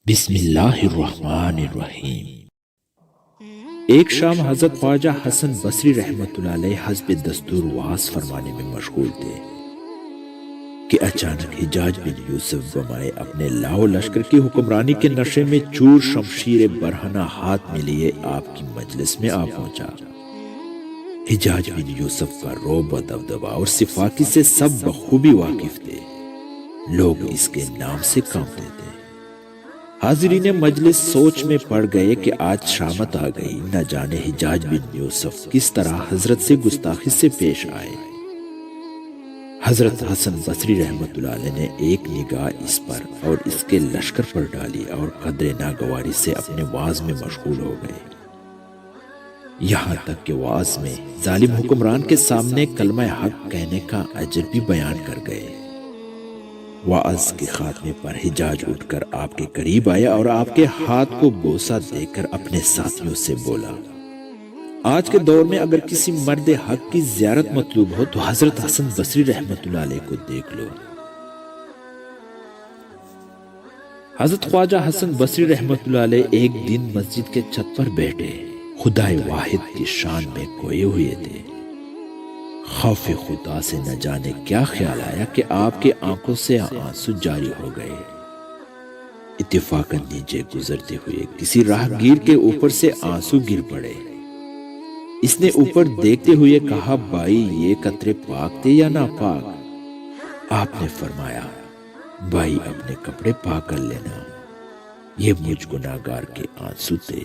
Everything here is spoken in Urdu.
بسم اللہ الرحمن الرحیم۔ ایک شام حضرت خواجہ حسن بصری رحمۃ اللہ علیہ حسب دستور وعظ فرمانے میں مشغول تھے کہ اچانک حجاج بن یوسف بمائے اپنے لاؤ لشکر کی حکمرانی کے نشے میں چور شمشیر برہنہ ہاتھ میں لیے آپ کی مجلس میں آ پہنچا۔ حجاج بن یوسف کا رعب و دبدبا اور سفاکی سے سب بخوبی واقف تھے، لوگ اس کے نام سے کانپتے تھے۔ حاضرین مجلس سوچ میں پڑ گئے کہ آج شامت آ گئی، نہ جانے حجاج بن یوسف کس طرح حضرت سے گستاخی سے پیش آئے۔ حضرت حسن بصری رحمۃ اللہ علیہ نے ایک نگاہ اس پر اور اس کے لشکر پر ڈالی اور قدر ناگواری سے اپنے وعظ میں مشغول ہو گئے، یہاں تک کہ وعظ میں ظالم حکمران کے سامنے کلمہ حق کہنے کا اجر بھی بیان کر گئے۔ وعظ کے خاتمے پر حجاج اٹھ کر آپ کے قریب آیا اور آپ کے ہاتھ کو بوسہ دے کر اپنے ساتھیوں سے بولا، آج کے دور میں اگر کسی مرد حق کی زیارت مطلوب ہو تو حضرت حسن بصری رحمۃ اللہ علیہ کو دیکھ لو۔ حضرت خواجہ حسن بصری رحمۃ اللہ علیہ ایک دن مسجد کے چھت پر بیٹھے خدائے واحد کی شان میں کھوئے ہوئے تھے۔ خوف خدا سے نہ جانے کیا خیال آیا کہ آپ کے آنکھوں سے آنسو جاری ہو گئے۔ اتفاقاً نیچے گزرتے ہوئے کسی راہگیر کے اوپر سے آنسو گر پڑے۔ اس نے اوپر دیکھتے ہوئے کہا، بھائی یہ قطرے پاک تھے یا ناپاک؟ آپ نے فرمایا، بھائی اپنے کپڑے پاک کر لینا، یہ مجھ گناہگار کے آنسو تھے۔